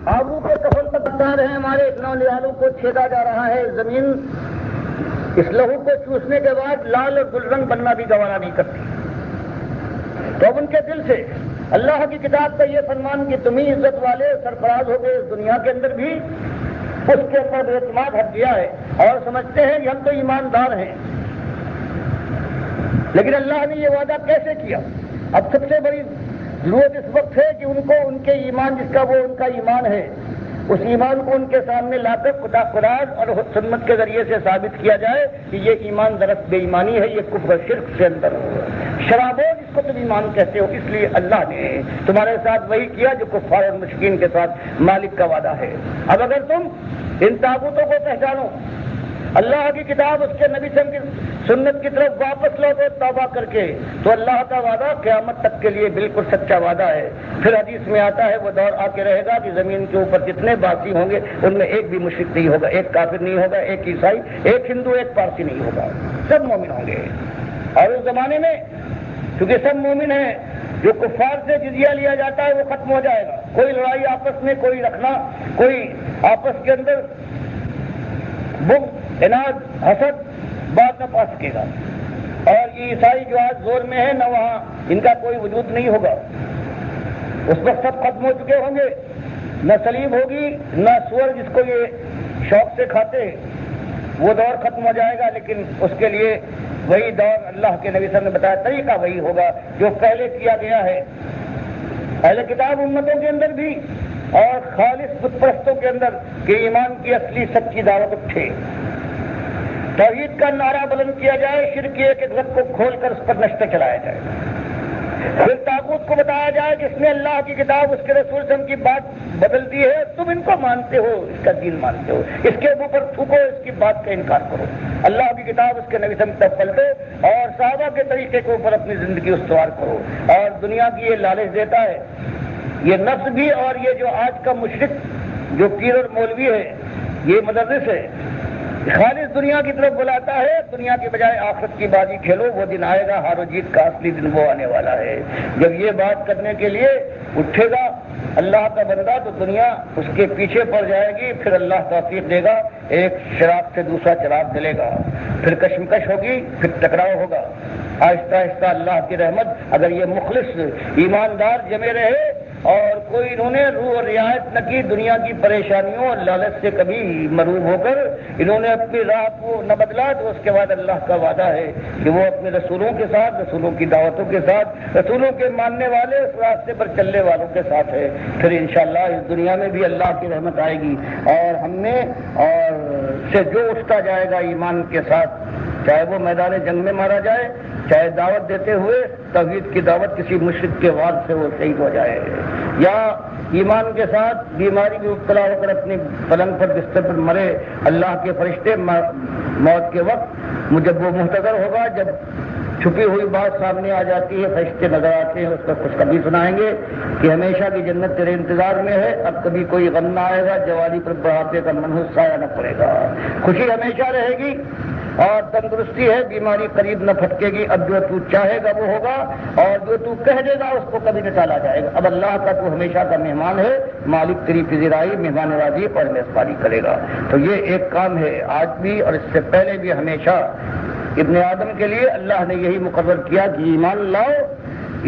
آبرو کے کفن تک بتا رہے ہیں، ہمارے نولیالوں کو چھیدا جا رہا ہے، زمین اس لہو کو چوسنے کے بعد لال اور گل رنگ بننا بھی گوارا نہیں کرتی۔ تو اب ان کے دل سے اللہ کی کتاب کا یہ فرمان کہ تم ہی عزت والے سرفراز ہو گئے اس دنیا کے اندر بھی، اس کے اوپر اعتماد ہٹ گیا ہے اور سمجھتے ہیں کہ ہم تو ایماندار ہیں۔ لیکن اللہ نے یہ وعدہ کیسے کیا؟ اب سب سے بڑی ضرورت اس وقت ہے کہ ان کو ان کے ایمان جس کا وہ ان کا ایمان ہے، اس ایمان کو ان کے سامنے لا کر قرآن اور سنت کے ذریعے سے ثابت کیا جائے کہ یہ ایمان درست بے ایمانی ہے، یہ کفر شرک سے اندر ہو۔ شرابو جس کو تم ایمان کہتے ہو، اس لیے اللہ نے تمہارے ساتھ وہی کیا جو کفار اور مشرکین کے ساتھ مالک کا وعدہ ہے۔ اب اگر تم ان طاغوتوں کو پہچانو، اللہ کی کتاب اس کے نبی صلی اللہ علیہ وسلم کی سنت کی طرف واپس لوٹو توبہ کر کے، تو اللہ کا وعدہ قیامت تک کے لیے بالکل سچا وعدہ ہے۔ پھر حدیث میں آتا ہے وہ دور آ کے رہے گا کہ زمین کے اوپر جتنے باسی ہوں گے ان میں ایک بھی مشرک نہیں ہوگا، ایک کافر نہیں ہوگا، ایک عیسائی، ایک ہندو، ایک پارسی نہیں ہوگا، سب مومن ہوں گے۔ اور اس زمانے میں کیونکہ سب مومن ہیں، جو کفار سے جزیہ لیا جاتا ہے وہ ختم ہو جائے گا، کوئی لڑائی آپس میں کوئی رکھنا، کوئی آپس کے اندر بغض، عناد، حسد بات نہ پا سکے گا۔ اور یہ عیسائی جو آج زور میں ہے نہ وہاں ان کا کوئی وجود نہیں ہوگا، اس وقت سب ختم ہو چکے ہوں گے، نہ سلیب ہوگی نہ سور جس کو یہ شوق سے کھاتے، وہ دور ختم ہو جائے گا۔ لیکن اس کے لیے وہی دور اللہ کے نبی صلی اللہ علیہ وسلم نے بتایا طریقہ وہی ہوگا جو پہلے کیا گیا ہے اہل کتاب امتوں کے اندر بھی اور خالص بت پرستوں کے اندر، کہ ایمان کی اصلی سچی دعوت اٹھے، توحید کا نعرہ بلند کیا جائے، شرک کی ایک ایک رت کو کھول کر اس پر نشتہ چلایا جائے، پھر طاغوت کو بتایا جائے جس نے اللہ کی کتاب اس کے رسول صلی اللہ علیہ وسلم کی بات بدل دی ہے، تم ان کو مانتے ہو، اس کا دین مانتے ہو، اس کے اوپر تھوکو، اس کی بات کا انکار کرو، اللہ کی کتاب اس کے نبی صلی اللہ علیہ وسلم تک پلٹو اور صحابہ کے طریقے کے اوپر اپنی زندگی استوار کرو۔ اور دنیا کی یہ لالچ دیتا ہے، یہ نفس بھی، اور یہ جو آج کا مشرک جو پیر اور مولوی ہے، یہ مدرس ہے، خالص دنیا کی طرف بلاتا ہے، دنیا کی بجائے آخرت کی بازی کھیلو، وہ دن آئے گا ہار و جیت کا اصلی دن وہ آنے والا ہے۔ جب یہ بات کرنے کے لیے اٹھے گا اللہ کا بندہ تو دنیا اس کے پیچھے پڑ جائے گی، پھر اللہ توفیق دے گا، ایک چراغ سے دوسرا چراغ جلے گا، پھر کشمکش ہوگی، پھر ٹکراؤ ہوگا، آہستہ آہستہ اللہ کی رحمت اگر یہ مخلص ایماندار جمے رہے اور کوئی انہوں نے روح اور رعایت نہ کی، دنیا کی پریشانیوں اور لالچ سے کبھی مروب ہو کر انہوں نے اپنی راہ کو نہ بدلا، تو اس کے بعد اللہ کا وعدہ ہے کہ وہ اپنے رسولوں کے ساتھ، رسولوں کی دعوتوں کے ساتھ، رسولوں کے ماننے والے اس راستے پر چلنے والوں کے ساتھ ہے۔ پھر انشاءاللہ اس دنیا میں بھی اللہ کی رحمت آئے گی، اور ہم نے اور سے جو اٹھتا جائے گا ایمان کے ساتھ، چاہے وہ میدان جنگ میں مارا جائے، چاہے دعوت دیتے ہوئے توحید کی دعوت کسی مشرک کے وار سے وہ شہید ہو جائے، یا ایمان کے ساتھ بیماری میں مبتلا ہو کر اپنی پلنگ پر بستر پر مرے، اللہ کے فرشتے موت کے وقت جب وہ محتضر ہوگا، جب چھپی ہوئی بات سامنے آ جاتی ہے، فرشتے نظر آتے ہیں، اس کا خوشخبری سنائیں گے کہ ہمیشہ کی جنت تیرے انتظار میں ہے، اب کبھی کوئی غم نہ آئے گا، جوانی پر بڑھاپے کا منحوس سایہ نہ پڑے گا، خوشی ہمیشہ رہے گی اور تندرستی ہے، بیماری قریب نہ پھٹکے گی، اب جو تو چاہے گا وہ ہوگا اور جو تو کہہ دے گا اس کو کبھی نہ ٹالا جائے گا۔ اب اللہ کا تو ہمیشہ کا مہمان ہے، مالک تیری پذیرائی، مہمان نوازی اور میزبانی کرے گا۔ تو یہ ایک کام ہے آج بھی اور اس سے پہلے بھی ہمیشہ ابن آدم کے لیے اللہ نے یہی مقرر کیا کہ ایمان لاؤ،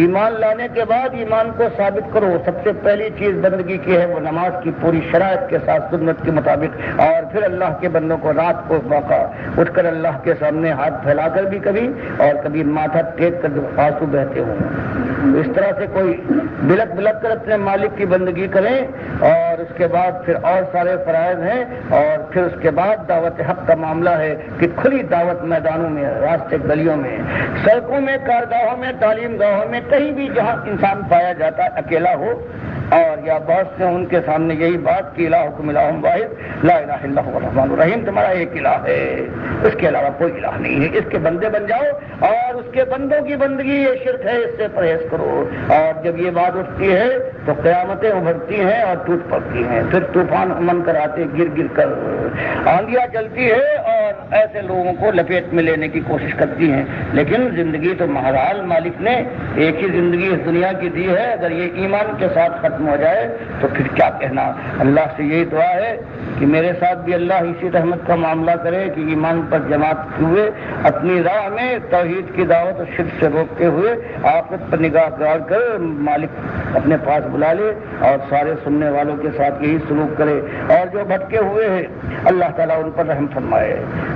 ایمان لانے کے بعد ایمان کو ثابت کرو۔ سب سے پہلی چیز بندگی کی ہے وہ نماز کی پوری شرائط کے ساتھ سنت کے مطابق، اور پھر اللہ کے بندوں کو رات کو موقع اٹھ کر اللہ کے سامنے ہاتھ پھیلا کر بھی کبھی اور کبھی ماتھا ٹیک کر آنسو بہتے ہوں، اس طرح سے کوئی بلک بلک کر اپنے مالک کی بندگی کریں، اور اس کے بعد پھر اور سارے فرائض ہیں، اور پھر اس کے بعد دعوت حق کا معاملہ ہے کہ کھلی دعوت میدانوں میں، راستے گلیوں میں، سڑکوں میں، کارگاہوں میں، تعلیم گاہوں میں، کہیں بھی جہاں انسان پایا جاتا ہے، اکیلا ہو اور یا بہت سے، ان کے سامنے یہی بات کہ الہکم الہ واحد لا الہ الا هو الرحمن الرحیم، تمہارا ایک الہ ہے، اس کے علاوہ کوئی الہ نہیں ہے، اس کے بندے بن جاؤ، اور اس کے بندوں کی بندگی یہ شرک ہے، اس سے پرہیز کرو۔ اور جب یہ بات اٹھتی ہے تو قیامتیں ابھرتی ہیں اور ٹوٹ پڑتی ہیں، پھر طوفان امن کر آتے گر گر کر، آندیاں چلتی ہے اور ایسے لوگوں کو لپیٹ میں لینے کی کوشش کرتی ہیں. لیکن زندگی تو بہرحال مالک نے ایک ہی زندگی اس دنیا کی دی ہے. اگر یہ ایمان کے ساتھ ختم ہو جائے تو پھر کیا کہنا. اللہ سے یہی دعا ہے کہ میرے ساتھ بھی اللہ اسی رحمت کا معاملہ کرے کہ ایمان پر جماعت ہوئے اپنی راہ میں توحید کی دعوت اور شرک سے روکتے ہوئے آخرت پر نگاہ گاڑ کر مالک اپنے پاس بلا لے اور سارے سننے والوں کے ساتھ یہی سلوک کرے. اور جو بھٹکے ہوئے ہیں اللہ تعالیٰ ان پر رحم فرمائے.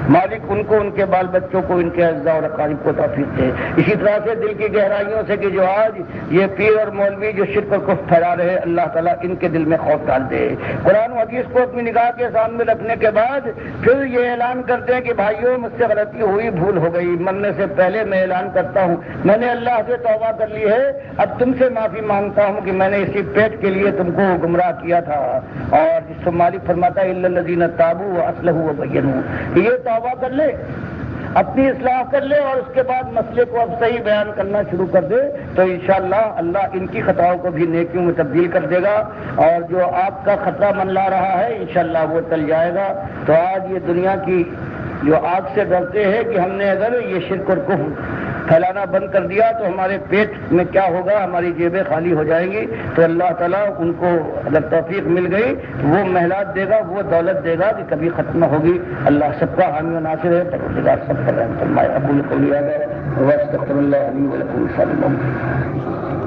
مالک ان کو, ان کے بال بچوں کو, ان کے اعزاء اور اقارب کو توفیق دے. اسی طرح سے دل کی گہرائیوں سے کہ جو آج یہ پیر اور مولوی جو شرک اور کفر پھیلا رہے اللہ تعالیٰ ان کے دل میں خوف ڈال دے. قرآن و حدیث کو اپنی نگاہ کے سامنے رکھنے کے بعد پھر یہ اعلان کرتے ہیں کہ بھائیوں مجھ سے غلطی ہوئی, بھول ہو گئی. مرنے سے پہلے میں اعلان کرتا ہوں میں نے اللہ سے توبہ کر لی ہے. اب تم سے معافی مانگتا ہوں کہ میں نے اسی پیٹ کے لیے تم کو گمراہ کیا تھا. اور جس سے مالک فرماتا ہے الا الذین تابوا واصلحوا وبینوا, یہ توبہ کر لے, اپنی اصلاح کر لے اور اس کے بعد مسئلے کو اب صحیح بیان کرنا شروع کر دے تو انشاءاللہ اللہ ان کی خطاؤں کو بھی نیکیوں میں تبدیل کر دے گا. اور جو آپ کا خطرہ منلا رہا ہے انشاءاللہ وہ ٹل جائے گا. تو آج یہ دنیا کی جو آگ سے ڈرتے ہیں کہ ہم نے اگر یہ شرک اور کفر پھیلانا بند کر دیا تو ہمارے پیٹ میں کیا ہوگا, ہماری جیبیں خالی ہو جائیں گی. تو اللہ تعالیٰ ان کو اگر توفیق مل گئی وہ محلات دے گا, وہ دولت دے گا کہ کبھی ختم نہ ہوگی. اللہ سب کا حامی و ناصر ہے. پروردگار سب پر رحم فرمائے. اقول قولی ھذا واستغفر اللہ لی ولکم.